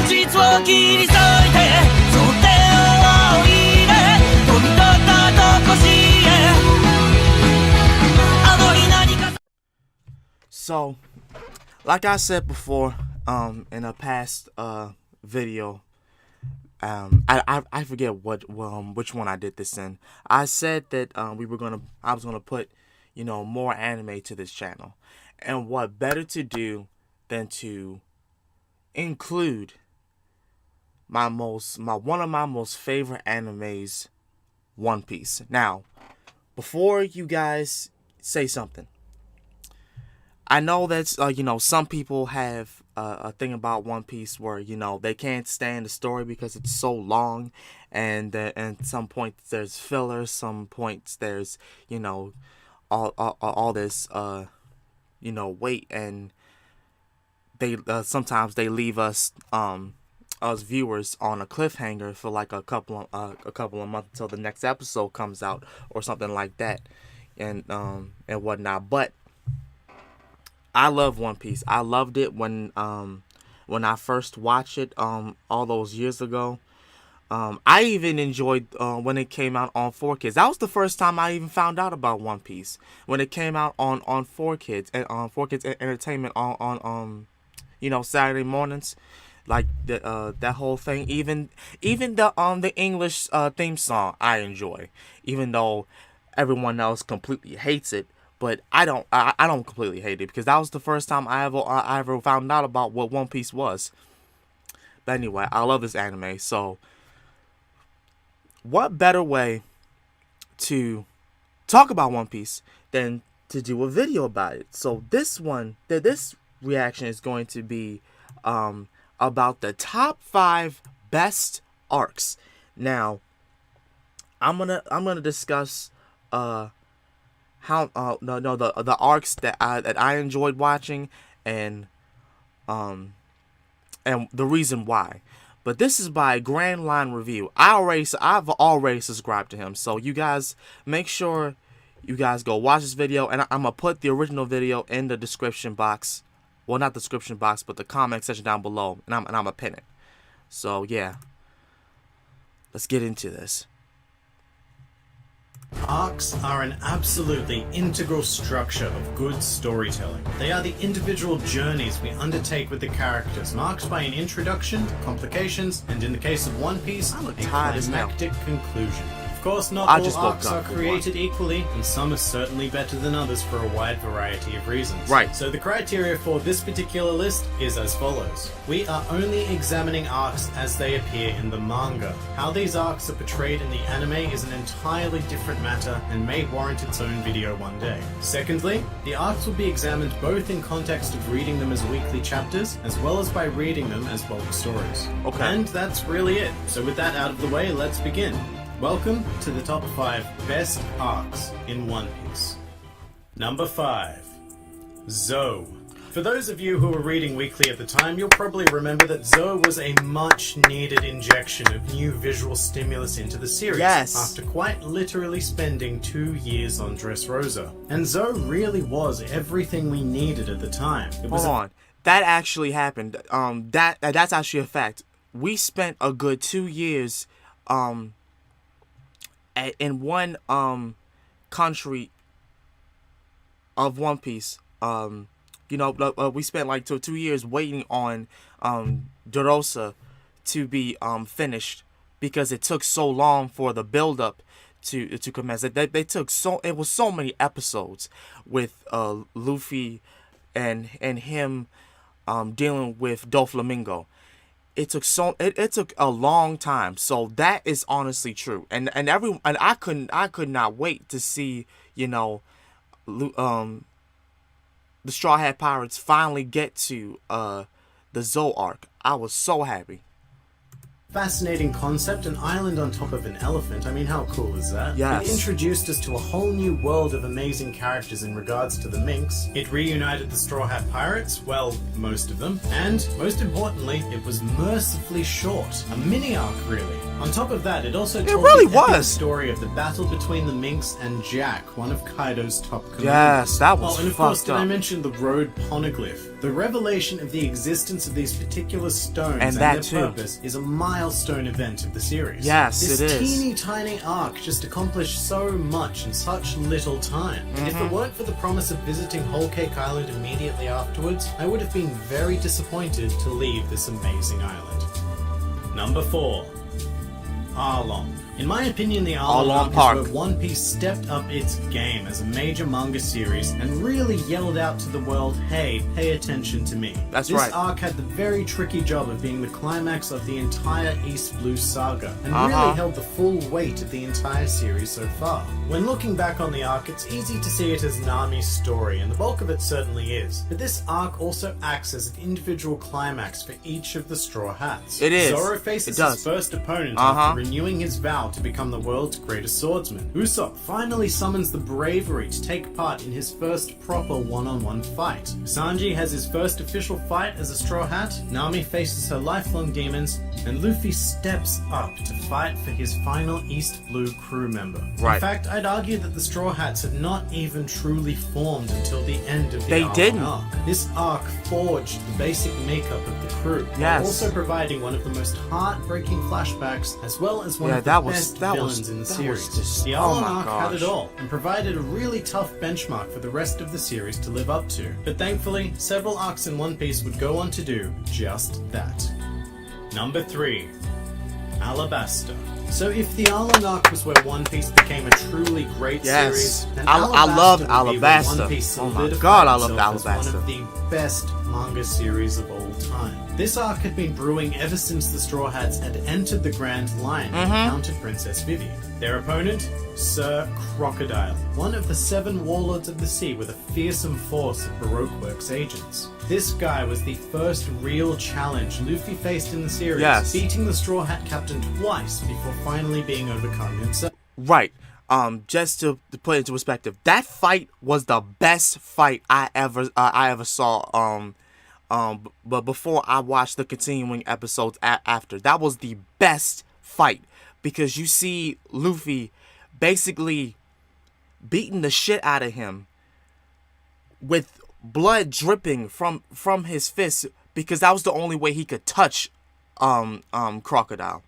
実を切り裂いてその手を仰いで飛び立ったとこしへあの日何か So, like I said before, in a past video, I forget which one I did this in. I said that I was gonna put, more anime to this channel, and what better to do than to include one of my most favorite animes, One Piece. Now, before you guys say something, I know that's some people have a thing about One Piece where they can't stand the story because it's so long, and some points there's fillers, some points there's all this weight, and they sometimes they leave us viewers on a cliffhanger for like a couple of months until the next episode comes out or something like that, and whatnot. But I love One Piece. I loved it when I first watched it all those years ago. I even enjoyed when it came out on 4Kids. That was the first time I even found out about One Piece, when it came out on 4Kids and on 4Kids Entertainment on Saturday mornings, like that whole thing. Even the English theme song I enjoy, even though everyone else completely hates it. But I don't completely hate it, because that was the first time I ever found out about what One Piece was. But anyway, I love this anime. So, what better way to talk about One Piece than to do a video about it? So this reaction is going to be about the top 5 best arcs. Now, I'm gonna discuss the arcs that I enjoyed watching, and the reason why. But this is by GrandLineReview. I've already subscribed to him, so you guys make sure you guys go watch this video, and I'm gonna put the original video in the description box. Well, not the description box, but the comment section down below, and I'm gonna pin it. So yeah, let's get into this. Arcs are an absolutely integral structure of good storytelling. They are the individual journeys we undertake with the characters, marked by an introduction, complications, and in the case of One Piece, a climactic conclusion. Of course, not all arcs are created equally, and some are certainly better than others for a wide variety of reasons. Right. So the criteria for this particular list is as follows. We are only examining arcs as they appear in the manga. How these arcs are portrayed in the anime is an entirely different matter and may warrant its own video one day. Secondly, the arcs will be examined both in context of reading them as weekly chapters, as well as by reading them as bulk stories. Okay. And that's really it. So with that out of the way, let's begin. Welcome to the top 5 best arcs in One Piece. Number 5. Zou. For those of you who were reading weekly at the time, you'll probably remember that Zou was a much-needed injection of new visual stimulus into the series, after quite literally spending 2 years on Dressrosa. And Zou really was everything we needed at the time. Hold on. That actually happened. That's actually a fact. We spent a good 2 years in one country of One Piece. We spent like 2 years waiting on Dressrosa to be finished, because it took so long for the build up to commence. It was so many episodes with Luffy and him dealing with Doflamingo. It took a long time. So that is honestly true. And I could not wait to see, the Straw Hat Pirates finally get to the Zou arc. I was so happy. Fascinating concept, an island on top of an elephant. I mean, how cool is that? Yes. It introduced us to a whole new world of amazing characters in regards to the Minks. It reunited the Straw Hat Pirates, well, most of them. And, most importantly, it was mercifully short. A mini arc, really. On top of that, it also told the epic story of the battle between the Minks and Jack, one of Kaido's top commanders. Yes, that was and of course, did I mention the road poneglyph? The revelation of the existence of these particular stones And and that their too. purpose is a milestone event of the series. Yes, this it is. teeny tiny arc just accomplished so much in such little time. And if it weren't for the promise of visiting Whole Cake Island immediately afterwards, I would have been very disappointed to leave this amazing island. Number 4. Arlong. In my opinion, the Arlong Arlong arc Park. is where One Piece stepped up its game as a major manga series and really yelled out to the world, hey, pay attention to me. That's this right. arc had the very tricky job of being the climax of the entire East Blue saga, and Uh-huh. really held the full weight of the entire series so far. When looking back on the arc, it's easy to see it as Nami's story, and the bulk of it certainly is. But this arc also acts as an individual climax for each of the Straw Hats. It is. Zoro faces It does. his first opponent Uh-huh. after renewing his vow to become the world's greatest swordsman. Usopp finally summons the bravery to take part in his first proper one-on-one fight. Sanji has his first official fight as a Straw Hat, Nami faces her lifelong demons, and Luffy steps up to fight for his final East Blue crew member. Right. In fact, I'd argue that the Straw Hats had not even truly formed until the end of the They Arlong didn't. arc. This arc forged the basic makeup of the crew, while Yes. also providing one of the most heartbreaking flashbacks, as well as one Yeah, of the that was- best that was- villains in the that series. was just- The oh Arlong my arc had it gosh. all, and provided a really tough benchmark for the rest of the series to live up to. But thankfully, several arcs in One Piece would go on to do just that. Number 3. Alabasta. So if the Arlong arc was where One Piece became a truly great Yes. series, then I loved would be where Alabasta. One Piece Oh my solidified God, I loved itself as one Alabasta. of the best manga series of all time. This arc had been brewing ever since the Straw Hats had entered the Grand Line and encountered Princess Vivi. Their opponent, Sir Crocodile, one of the 7 warlords of the sea with a fearsome force of Baroque Works agents. This guy was the first real challenge Luffy faced in the series, Yes. beating the Straw Hat captain twice before finally being overcome himself. Right. Just to put it into perspective, that fight was the best fight I ever saw. But before I watched the continuing episodes after, that was the best fight because you see Luffy basically beating the shit out of him with blood dripping from his fist because that was the only way he could touch Crocodile.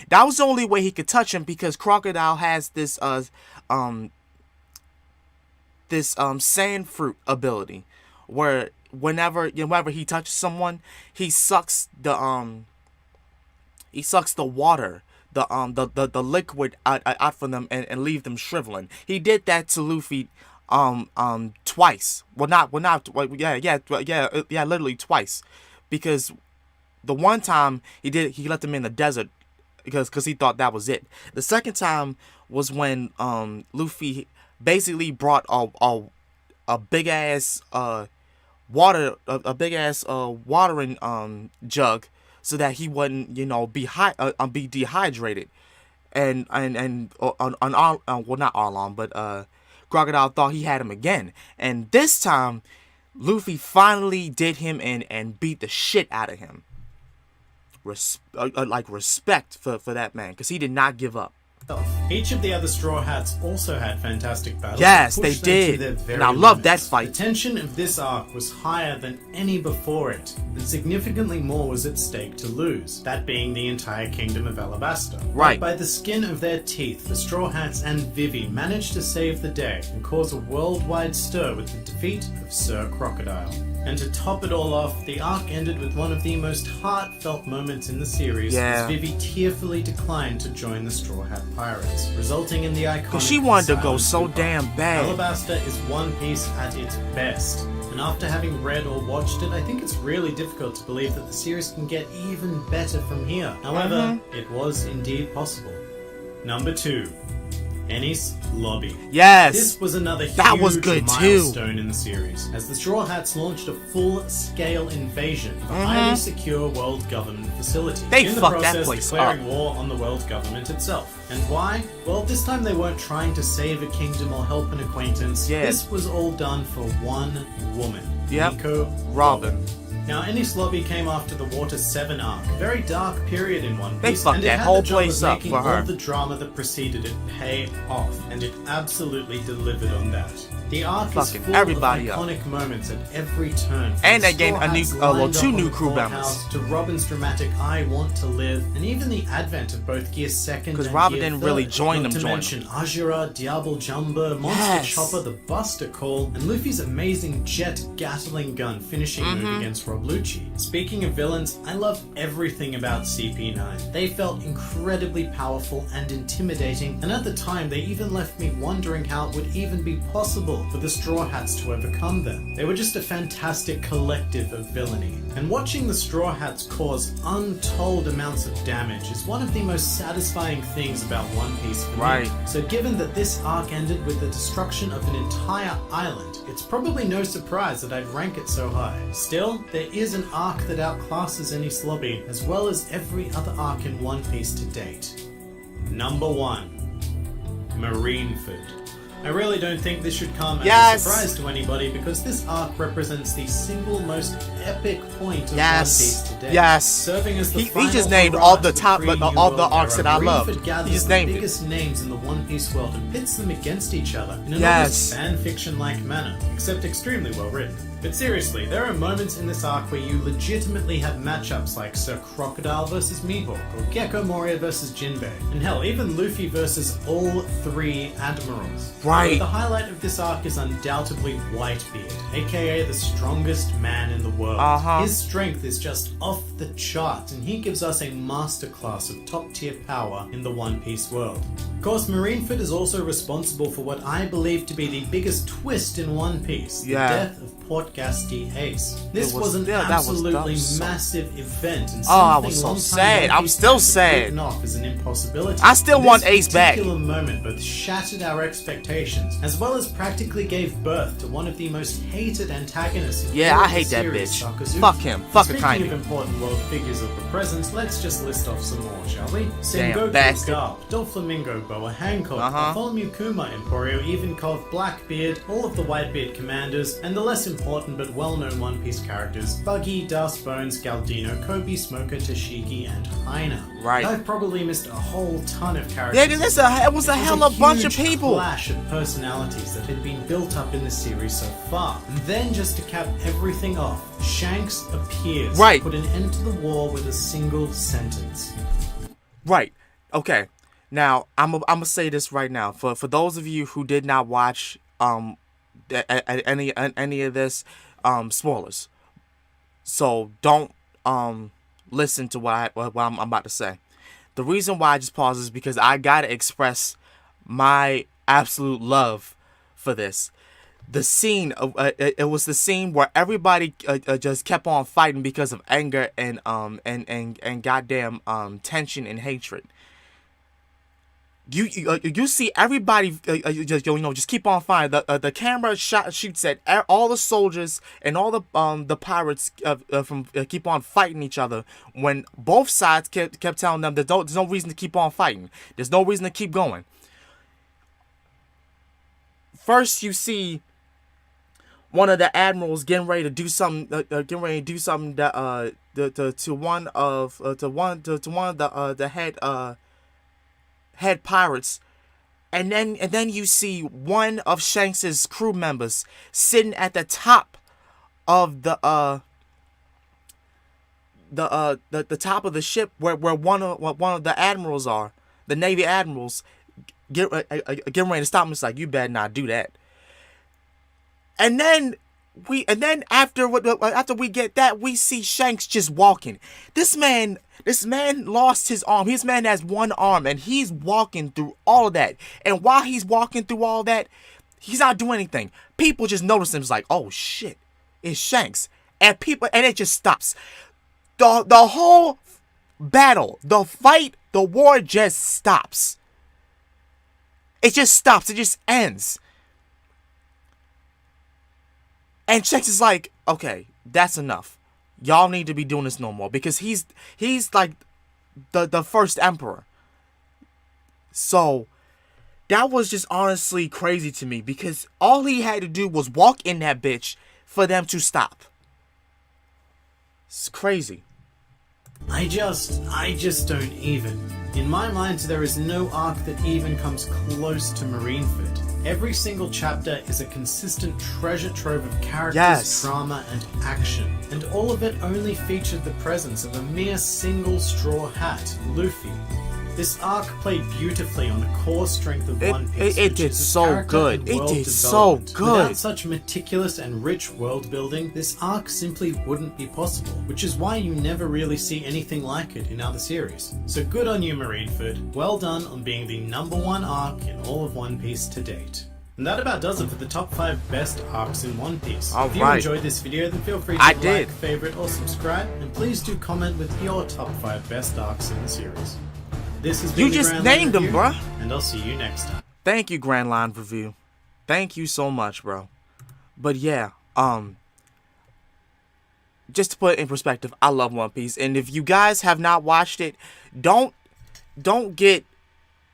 That was the only way he could touch him because Crocodile has this sand fruit ability where whenever he touches someone, he sucks the water, the liquid out from them and leave them shriveling. He did that to Luffy twice. Literally twice, because the one time he left him in the desert because he thought that was it. The second time was when Luffy basically brought a big ass watering jug so that he wouldn't be dehydrated, and not Arlong, but Crocodile thought he had him again, and this time Luffy finally did him in and beat the shit out of him. Respect for that man, because he did not give up. Each of the other Straw Hats also had fantastic battles. Yes, that they pushed them to did. their very And I love that limits. fight. The tension of this arc was higher than any before it, and significantly more was at stake to lose, that being the entire kingdom of Alabasta. Right. But by the skin of their teeth, the Straw Hats and Vivi managed to save the day and cause a worldwide stir with the defeat of Sir Crocodile. And to top it all off, the arc ended with one of the most heartfelt moments in the series, Yeah. as Vivi tearfully declined to join the Straw Hat Pirates, resulting in the iconic Cause she wanted to go silent so goodbye. damn bad. Alabasta is One Piece at its best, and after having read or watched it, I think it's really difficult to believe that the series can get even better from here. However, it was indeed possible. Number 2. Enies Lobby. Yes. This was another That huge was good too. milestone in the series, as the Straw Hats launched a full-scale invasion of a highly secure world government facility. They in the fucked that process, place declaring up. war on the world government itself. And why? Well, this time they weren't trying to save a kingdom or help an acquaintance. Yeah. This was all done for one woman, Yep. Nico Robin. Now, Enies Lobby came after the Water 7 arc, a very dark period in One They Piece, fucked and it that had whole the job place of up making for her. all the drama that preceded it pay off, and it absolutely delivered on that. The arc is Fucking full everybody of up. iconic moments at every turn. From And they the gained Straw Hats two lined new up on crew the members. courthouse, to Robin's dramatic "I want to live," and even the advent of both Gear 2nd and Because Robin Gear didn't 3rd. really join Not them. to mention Ajura, Diablo Jumba, Monster Yes. Chopper, the Buster Call, and Luffy's amazing jet Gatling gun finishing move against Rob Lucci. Speaking of villains, I love everything about CP9. They felt incredibly powerful and intimidating, and at the time they even left me wondering how it would even be possible for the Straw Hats to overcome them. They were just a fantastic collective of villainy. And watching the Straw Hats cause untold amounts of damage is one of the most satisfying things about One Piece for Right. me. So given that this arc ended with the destruction of an entire island, it's probably no surprise that I'd rank it so high. Still, there is an arc that outclasses any slobby, as well as every other arc in One Piece to date. Number 1. Marineford. I really don't think this should come as Yes. a surprise to anybody, because this arc represents the single most epic point of Yes. One Piece to date. Yes. Serving as the He final just named hurrah all the to top- pre-New all the World arcs era. that I loved. Marineford gathers He just the named it. biggest names in the One Piece world and pits them against each other in an Yes. almost fan-fiction-like manner, except extremely well written. But seriously, there are moments in this arc where you legitimately have matchups like Sir Crocodile versus Mihawk, or Gecko Moria versus Jinbei, and hell, even Luffy versus all 3 admirals. Right. But the highlight of this arc is undoubtedly Whitebeard, aka the strongest man in the world. His strength is just off the chart, and he gives us a masterclass of top-tier power in the One Piece world. Of course, Marineford is also responsible for what I believe to be the biggest twist in One Piece, the Yeah. death of Port Gasti Ace. This was an that was absolutely so- massive event, and Oh, I something was so longtime sad. One I'm Piece still fans have sad. written off as an impossibility. I still want This Ace back. particular moment both shattered our expectations, as well as practically gave birth to one of the most hated antagonists in Yeah, all I of the hate that series, bitch. Sakazuki. Fuck him. Fuck a Speaking kind of important world figures of the present, let's just list off some more, shall we? Sengoku, bastard. Garp, Doflamingo, Boa Hancock, Bartholomew Kuma, Emporio, Ivankov, Blackbeard, all of the Whitebeard commanders, and the less important but well-known One Piece characters, Buggy, Dust Bones, Galdino, Kobe, Smoker, Tashigi, and Hyena. Right. I've probably missed a whole ton of characters. Yeah, 'cause it was a hell of a bunch of huge people. Clash of personalities that had been built up in the series so far. And then, just to cap everything off, Shanks appears Right. to put an end to the war with a single sentence. Right. Okay. Now I'm gonna say this right now for those of you who did not watch any of this, spoilers. So don't listen to what I'm about to say. The reason why I just paused is because I gotta express my absolute love for this. The scene, it was the scene where everybody just kept on fighting because of anger and goddamn tension and hatred. You see everybody just keep on fighting. The camera shoots at all the soldiers and all the pirates from keep on fighting each other, when both sides kept telling them that there's no reason to keep on fighting. There's no reason to keep going. First, you see one of the admirals getting ready to do something. To one of the head pirates, and then you see one of Shanks's crew members sitting at the top of the top of the ship where one of the admirals are, the Navy admirals, getting ready to stop him. It's like, you better not do that. And then after we get that, we see Shanks just walking. This man lost his arm. This man has one arm, and he's walking through all of that. And while he's walking through all that, he's not doing anything. People just notice him. It's like, oh shit, it's Shanks. And it just stops. The whole battle, the fight, the war just stops. It just stops. It just ends. And Shanks is like, okay, that's enough. Y'all need to be doing this no more, because he's like the first emperor. So that was just honestly crazy to me, because all he had to do was walk in that bitch for them to stop. It's crazy. I just don't even. In my mind, there is no arc that even comes close to Marineford. Every single chapter is a consistent treasure trove of characters, Yes. drama, and action, and all of it only featured the presence of a mere single straw hat, Luffy. This arc played beautifully on the core strength of One Piece. It which did is its so character good. and It world did so development. good. Without such meticulous and rich world building, this arc simply wouldn't be possible, which is why you never really see anything like it in other series. So good on you, Marineford. Well done on being the #1 arc in all of One Piece to date. And that about does it for the top 5 best arcs in One Piece. If you Alright. enjoyed this video, then feel free to I like, did. favorite, or subscribe, and please do comment with your top 5 best arcs in the series. This has been You the just Grand named Line them, Review, bruh. and I'll see you next time. Thank you, GrandLineReview. Thank you so much, bro. But yeah, just to put it in perspective, I love One Piece, and if you guys have not watched it, don't get,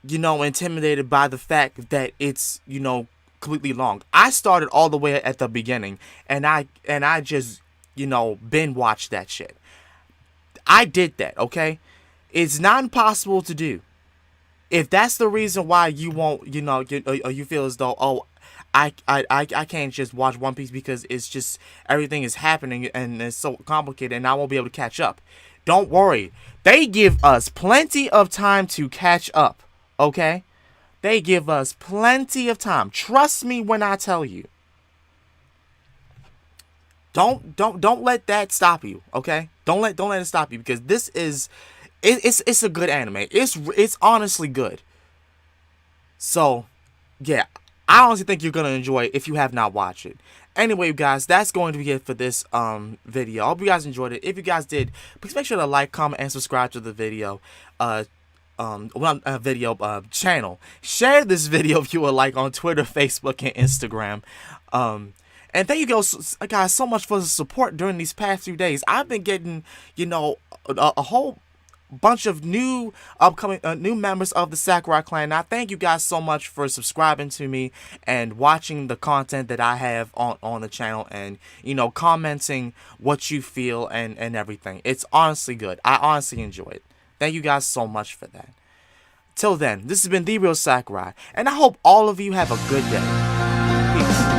intimidated by the fact that it's, completely long. I started all the way at the beginning, and I just, binge watched that shit. I did that, okay? It's not impossible to do. If that's the reason why you won't, you feel as though, I can't just watch One Piece because it's just everything is happening and it's so complicated and I won't be able to catch up. Don't worry. They give us plenty of time to catch up, okay? They give us plenty of time. Trust me when I tell you. Don't let that stop you, okay? Don't let it stop you, because this is it's a good anime. It's honestly good. So, yeah, I honestly think you're gonna enjoy it if you have not watched it. Anyway, guys, that's going to be it for this video. I hope you guys enjoyed it. If you guys did, please make sure to like, comment, and subscribe to the video channel. Share this video if you would like on Twitter, Facebook, and Instagram. And thank you guys so much for the support during these past few days. I've been getting, a whole bunch of new upcoming new members of the Sakurai clan. And I thank you guys so much for subscribing to me and watching the content that I have on the channel, and commenting what you feel and everything. It's honestly good. I honestly enjoy it. Thank you guys so much for that. Till then, this has been The Real Sakurai, and I hope all of you have a good day. Peace.